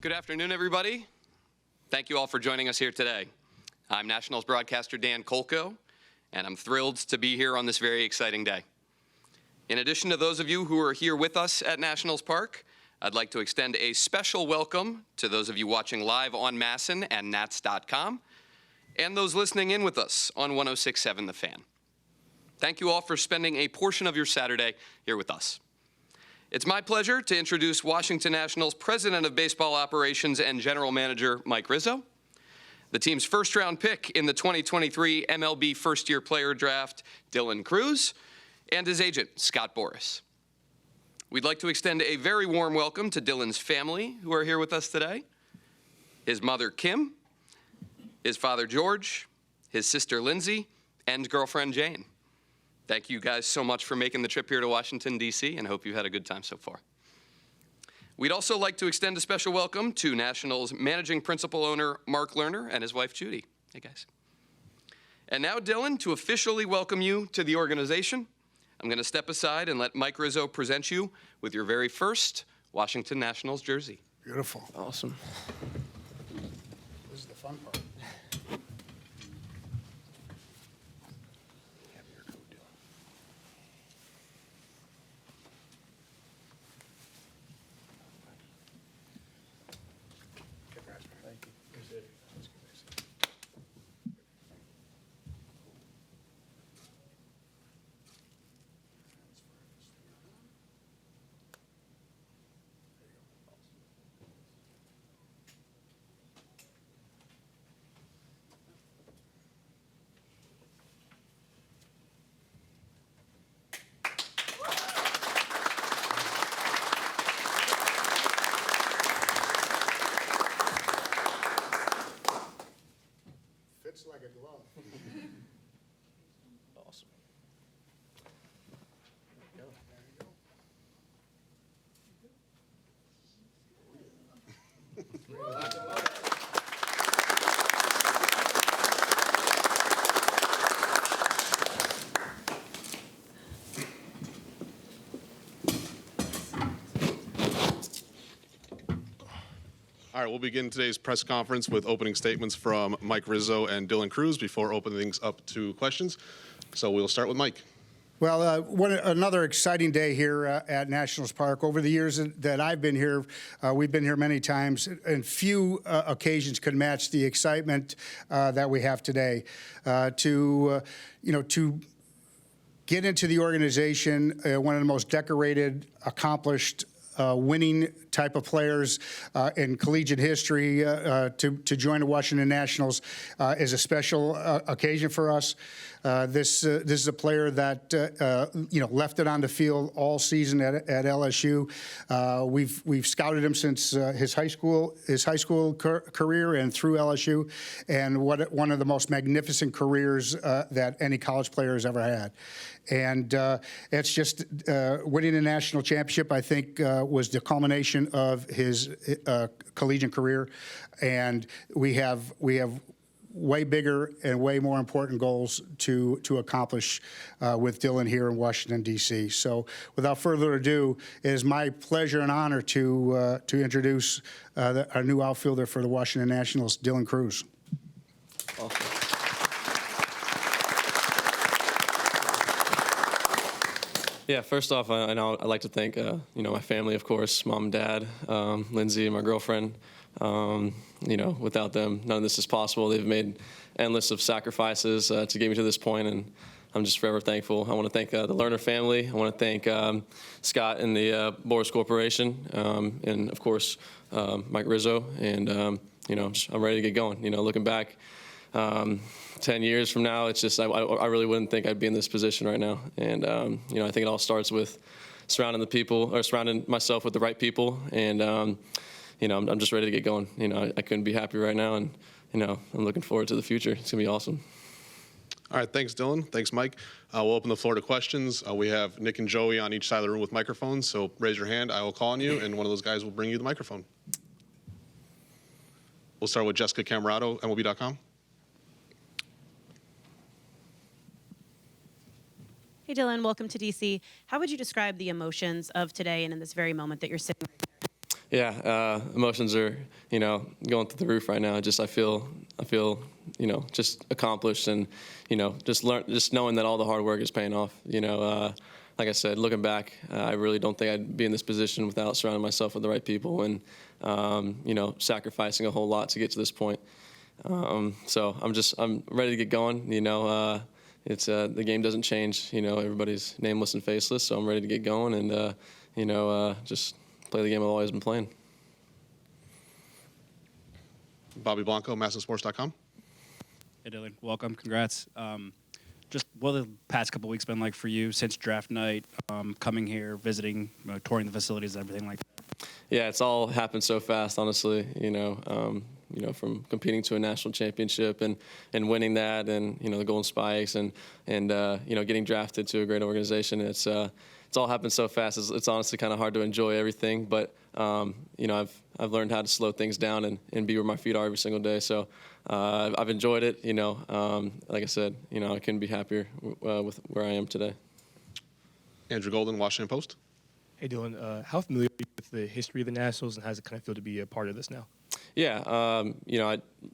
Good afternoon, everybody. Thank you all for joining us here today. I'm Nationals broadcaster Dan Kolko, and I'm thrilled to be here on this very exciting day. In addition to those of you who are here with us at Nationals Park, I'd like to extend a special welcome to those of you watching live on MASN and Nats.com, and those listening in with us on 106.7 The Fan. Thank you all for spending a portion of your Saturday here with us. It's my pleasure to introduce Washington Nationals President of Baseball Operations and General Manager Mike Rizzo, the team's first-round pick in the 2023 MLB First-Year Player Draft, Dylan Crews, and his agent, Scott Boras. We'd like to extend a very warm welcome to Dylan's family who are here with us today, his mother, Kim, his father, George, his sister, Lindsay, and girlfriend, Jane. Thank you guys so much for making the trip here to Washington, D.C., and hope you've had a good time so far. We'd also like to extend a special welcome to Nationals Managing Principal Owner Mark Lerner and his wife, Judy. Hey, guys. And now, Dylan, to officially welcome you to the organization, I'm going to step aside and let Mike Rizzo present you with your very first Washington Nationals jersey. Beautiful. Awesome. This is the fun part. Fits like a glove. Awesome. There you go. All right, we'll begin today's press conference with opening statements from Mike Rizzo and Dylan Crews before opening things up to questions. So we'll start with Mike. Well, another exciting day here at Nationals Park. Over the years that I've been here, we've been here many times, and few occasions could match the excitement that we have today. To get into the organization, one of the most decorated, accomplished, winning type of players in collegiate history to join the Washington Nationals is a special occasion for us. This is a player that left it on the field all season at LSU. We've scouted him since his high school career and through LSU, and one of the most magnificent careers that any college player has ever had. And it's just winning a national championship, I think, was the culmination of his collegiate career. And we have way bigger and way more important goals to accomplish with Dylan here in Washington, D.C. So without further ado, it is my pleasure and honor to introduce our new outfielder for the Washington Nationals, Dylan Crews. Awesome. Yeah, first off, I'd like to thank my family, of course, mom and dad, Lindsay and my girlfriend. Without them, none of this is possible. They've made endless of sacrifices to get me to this point, and I'm just forever thankful. I want to thank the Lerner family. I want to thank Scott and the Boras Corporation, and of course Mike Rizzo. And I'm ready to get going. Looking back 10 years from now, it's just I really wouldn't think I'd be in this position right now. And I think it all starts with surrounding myself with the right people. And I'm just ready to get going. I couldn't be happier right now, and I'm looking forward to the future. It's gonna be awesome. All right, thanks, Dylan. Thanks, Mike. We'll open the floor to questions. We have Nick and Joey on each side of the room with microphones, so raise your hand. I will call on you, and one of those guys will bring you the microphone. We'll start with Jessica Camerato, MLB.com. Hey, Dylan, welcome to DC. How would you describe the emotions of today and in this very moment that you're sitting right there? Yeah, emotions are, going through the roof right now. I feel, just accomplished and, just knowing that all the hard work is paying off. Like I said, looking back, I really don't think I'd be in this position without surrounding myself with the right people and, sacrificing a whole lot to get to this point. So I'm ready to get going. It's the game doesn't change. Everybody's nameless and faceless. So I'm ready to get going and, just play the game I've always been playing. Bobby Blanco, MASNsports.com. Hey, Dylan. Welcome. Congrats. Just what the past couple weeks been like for you since draft night, coming here, visiting, touring the facilities, everything like that? Yeah, it's all happened so fast, honestly. From competing to a national championship and winning that, and the Golden Spikes, and getting drafted to a great organization. It's all happened so fast. It's honestly kind of hard to enjoy everything, but I've learned how to slow things down and be where my feet are every single day. So I've enjoyed it. Like I said, I couldn't be happier with where I am today. Andrew Golden, Washington Post. Hey, Dylan, how familiar are you with the history of the Nationals, and how does it kind of feel to be a part of this now? Yeah,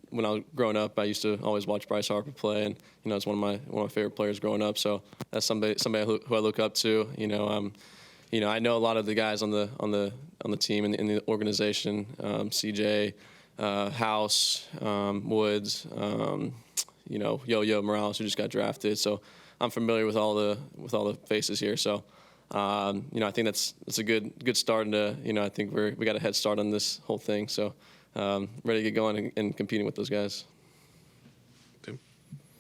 when I was growing up, I used to always watch Bryce Harper play, and it's one of my favorite players growing up. So that's somebody who I look up to. I know a lot of the guys on the team and in the organization, CJ, House, Woods, Yo-Yo Morales, who just got drafted. So I'm familiar with all the faces here. So. I think that's a good start, and I think we got a head start on this whole thing. So ready to get going and competing with those guys. Tim?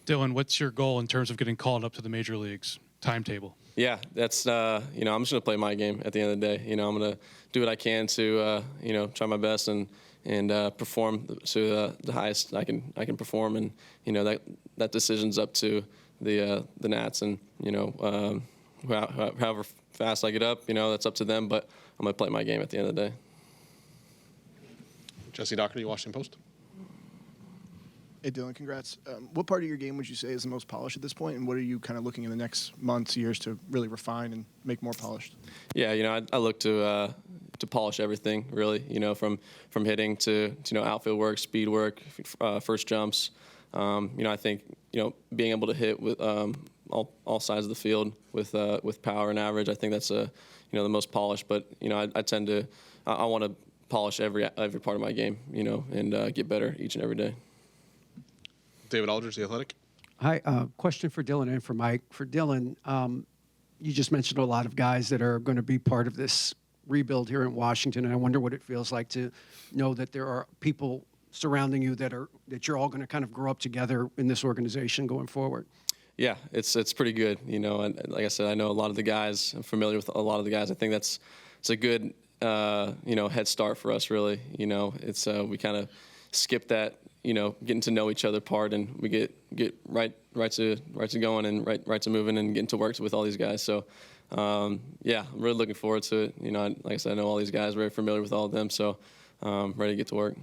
Dylan, what's your goal in terms of getting called up to the major leagues? Timetable. Yeah, that's I'm just gonna play my game at the end of the day. I'm gonna do what I can to try my best and perform to the highest I can perform, and that decision's up to the Nats, and however fast I get up, that's up to them, but I'm going to play my game at the end of the day. Jesse Doherty, Washington Post. Hey, Dylan, congrats. What part of your game would you say is the most polished at this point, and what are you kind of looking in the next months, years to really refine and make more polished? Yeah, I look to polish everything, really, from hitting to outfield work, speed work, first jumps. I think, being able to hit with all sides of the field with power and average, I think that's the most polished. But I tend to I want to polish every part of my game, and get better each and every day. David Aldridge, The Athletic. Hi, question for Dylan and for Mike. For Dylan, you just mentioned a lot of guys that are going to be part of this rebuild here in Washington, and I wonder what it feels like to know that there are people surrounding you that you're all going to kind of grow up together in this organization going forward. Yeah, it's pretty good. And like I said, I know a lot of the guys. I'm familiar with a lot of the guys. I think it's a good head start for us. Really, it's we kind of skip that getting to know each other part, and we get right to going and right to moving and getting to work with all these guys. So yeah, I'm really looking forward to it. Like I said, I know all these guys, very familiar with all of them. So ready to get to work.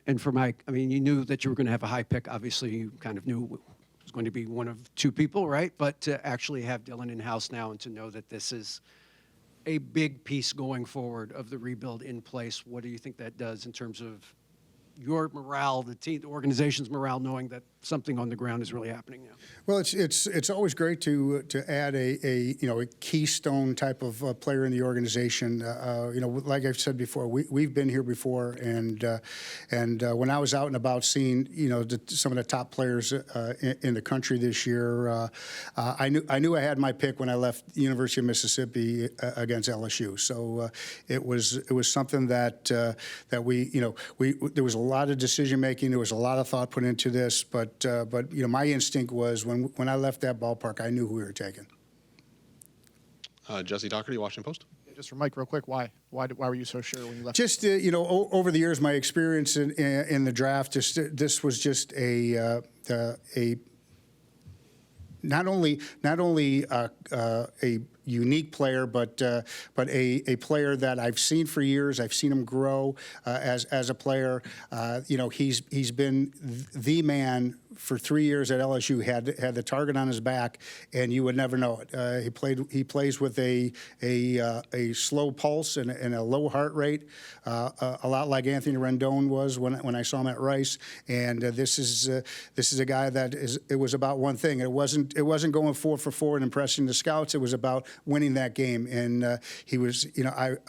And for Mike, I mean, you knew that you were going to have a high pick. Obviously, you kind of knew it was going to be one of two people, right? But to actually have Dylan in-house now and to know that this is a big piece going forward of the rebuild in place, what do you think that does in terms of your morale, the team, the organization's morale, knowing that something on the ground is really happening now? Well, it's always great to add a keystone type of player in the organization. Like I've said before, we've been here before, and when I was out and about seeing some of the top players in the country this year, I knew I had my pick when I left the University of Mississippi against LSU. So it was something that we there was a lot of decision making, there was a lot of thought put into this, but my instinct was when I left that ballpark, I knew who we were taking. Jesse Doherty, Washington Post. Just for Mike, real quick, why were you so sure when you left? Just over the years, my experience in the draft, this was just a not only a unique player, but a player that I've seen for years. I've seen him grow as a player. He's been the man for 3 years at LSU. Had the target on his back, and you would never know it. He plays with a slow pulse and a low heart rate, a lot like Anthony Rendon was when I saw him at Rice. And this is a guy that it was about one thing. It wasn't going 4 for 4 and impressing the scouts. It was about winning that game. And he was,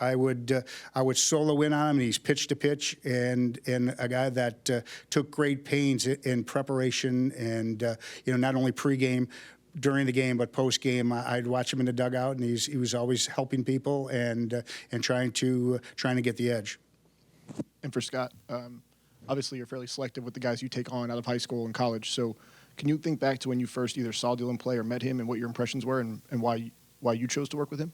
I would solo in on him. And he's pitch to pitch, and a guy that took great pains in preparation, and not only pregame, during the game, but post game. I'd watch him in the dugout, and he was always helping people and trying to get the edge. And for Scott, obviously you're fairly selective with the guys you take on out of high school and college. So can you think back to when you first either saw Dylan play or met him, and what your impressions were, and why you chose to work with him?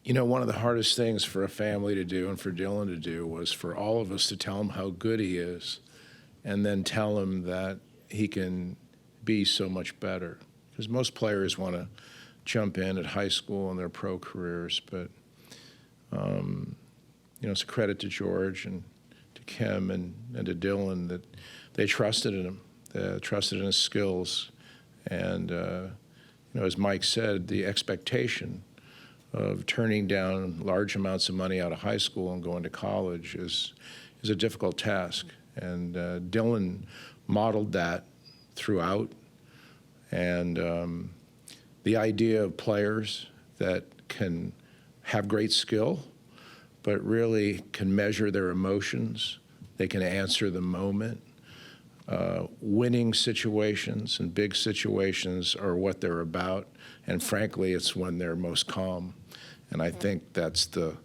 One of the hardest things for a family to do and for Dylan to do was for all of us to tell him how good he is, and then tell him that he can be so much better. Because most players want to jump in at high school and their pro careers, but it's a credit to George and to Kim and to Dylan that they trusted in him. They trusted in his skills. And, as Mike said, the expectation of turning down large amounts of money out of high school and going to college is a difficult task. And Dylan modeled that throughout. And the idea of players that can have great skill, but really can measure their emotions, they can answer the moment. Winning situations and big situations are what they're about. And frankly, it's when they're most calm. And I think that's the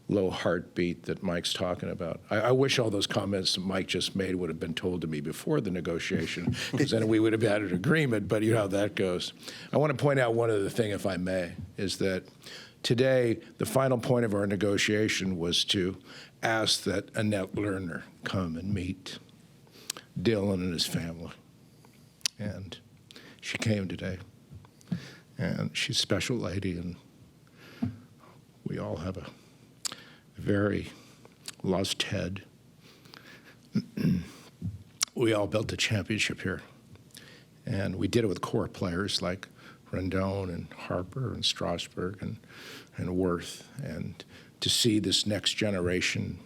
low heartbeat that Mike's talking about. I wish all those comments that Mike just made would have been told to me before the negotiation, because then we would have had an agreement, but you know how that goes. I want to point out one other thing, if I may, is that today, the final point of our negotiation was to ask that Annette Lerner come and meet Dylan and his family. And she came today. And she's a special lady, and we all have a very lost Ted. We all built a championship here. And we did it with core players like Rendon and Harper and Strasburg and Worth. And to see this next generation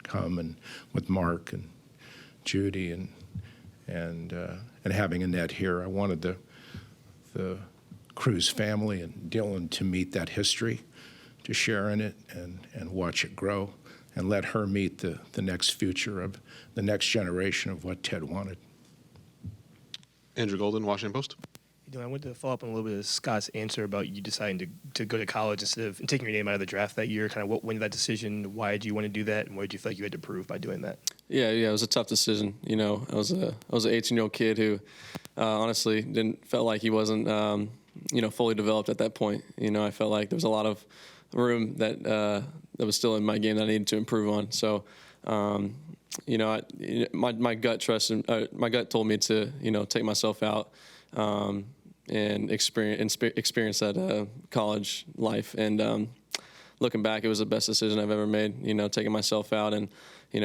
come, and with Mark and Judy and having Annette here, I wanted the Cruz family and Dylan to meet that history, to share in it and watch it grow, and let her meet the next future of the next generation of what Ted wanted. Andrew Golden, Washington Post. I wanted to follow up on a little bit of Scott's answer about you deciding to go to college instead of taking your name out of the draft that year. Kind of what went into that decision? Why did you want to do that, and what did you feel like you had to prove by doing that? Yeah, it was a tough decision. I was an 18-year-old kid who honestly felt like he wasn't fully developed at that point. I felt like there was a lot of room that was still in my game that I needed to improve on. So, my gut my gut told me to take myself out and experience that college life. And looking back, it was the best decision I've ever made. Taking myself out, and it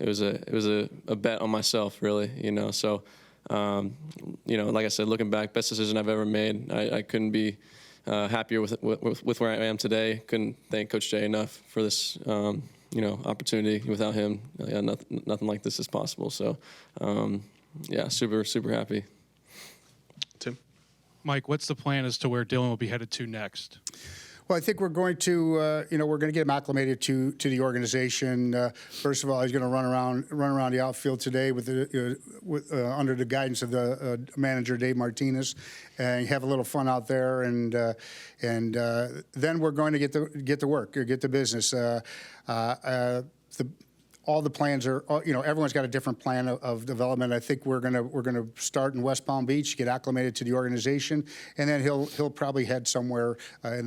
was a bet on myself, really. So. Like I said, looking back, best decision I've ever made. I couldn't be happier with where I am today. Couldn't thank Coach Jay enough for this, opportunity. Without him, nothing like this is possible. So, super, super happy. Tim? Mike, what's the plan as to where Dylan will be headed to next? Well, I think we're going to, we're going to get him acclimated to the organization. First of all, he's going to run around the outfield today with under the guidance of the manager Dave Martinez, and have a little fun out there. And then we're going to get to work, get to business. all the plans are, everyone's got a different plan of development. I think we're gonna start in West Palm Beach, get acclimated to the organization, and then he'll probably head somewhere in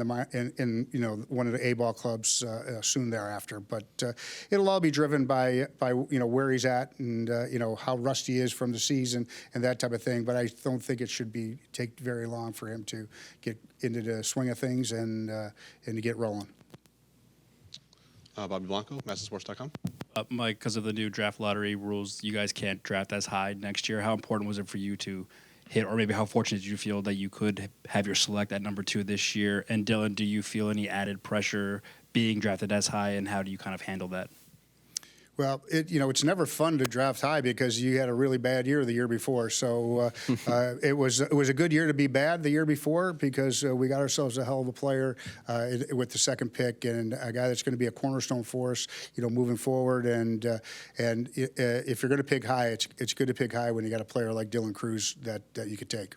one of the A-ball clubs soon thereafter. But it'll all be driven by where he's at and how rusty he is from the season and that type of thing. But I don't think it should take very long for him to get into the swing of things and to get rolling. Bobby Blanco, MassonSports.com. Mike, because of the new draft lottery rules, you guys can't draft as high next year. How important was it for you to hit, or maybe how fortunate did you feel that you could have your select at number 2 this year? And Dylan, do you feel any added pressure being drafted as high, and how do you kind of handle that? Well, it's never fun to draft high because you had a really bad year the year before. So it was a good year to be bad the year before because we got ourselves a hell of a player with the second pick and a guy that's going to be a cornerstone for us, moving forward. And if you're going to pick high, it's good to pick high when you got a player like Dylan Cruz that you could take.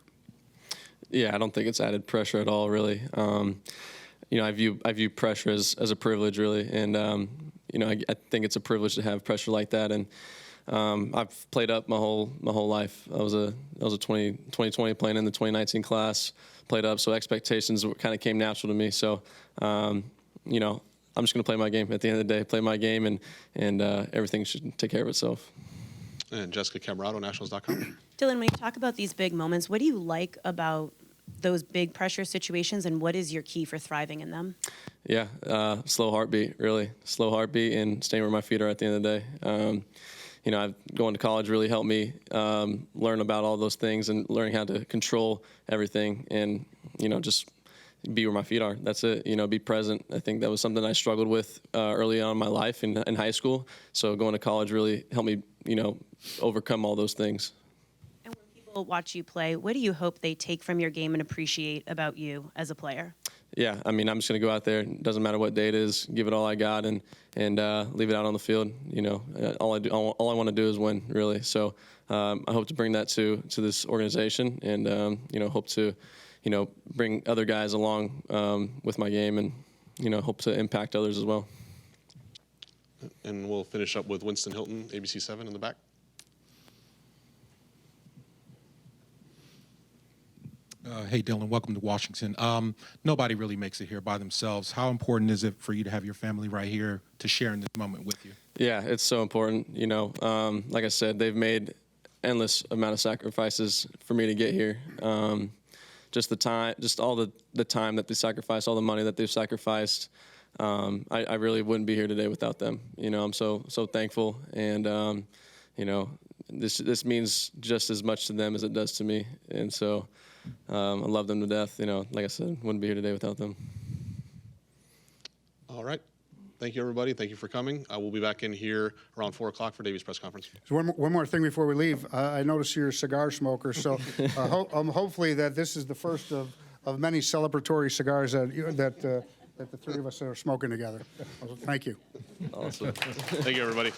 Yeah, I don't think it's added pressure at all, really. I view pressure as a privilege, really, and I think it's a privilege to have pressure like that. And I've played up my whole life. I was a 2020 playing in the 2019 class, played up, so expectations kind of came natural to me. So I'm just going to play my game at the end of the day, play my game, and everything should take care of itself. And Jessica Camerato, Nationals.com. Dylan, when you talk about these big moments, what do you like about those big pressure situations, and what is your key for thriving in them? Yeah, slow heartbeat, really. Slow heartbeat and staying where my feet are at the end of the day. Going to college really helped me learn about all those things and learning how to control everything and, just be where my feet are. That's it, be present. I think that was something I struggled with early on in my life in high school. So going to college really helped me, overcome all those things. And when people watch you play, what do you hope they take from your game and appreciate about you as a player? Yeah, I'm just going to go out there. It doesn't matter what day it is. Give it all I got and leave it out on the field. All I want to do is win, really. So I hope to bring that to this organization and hope to bring other guys along with my game and hope to impact others as well. And we'll finish up with Winston Hilton, ABC 7 in the back. Hey, Dylan, welcome to Washington. Nobody really makes it here by themselves. How important is it for you to have your family right here to share in this moment with you? Yeah, it's so important. Like I said, they've made endless amount of sacrifices for me to get here. Just the time, just all the time that they sacrificed, all the money that they've sacrificed. I really wouldn't be here today without them. I'm so thankful, and this means just as much to them as it does to me, and so. I love them to death. Like I said, wouldn't be here today without them. All right. Thank you, everybody. Thank you for coming. We'll be back in here around 4 o'clock for Davies' press conference. So one more thing before we leave. I noticed you're a cigar smoker, so hopefully that this is the first of many celebratory cigars that the three of us are smoking together. Thank you. Awesome. Thank you, everybody.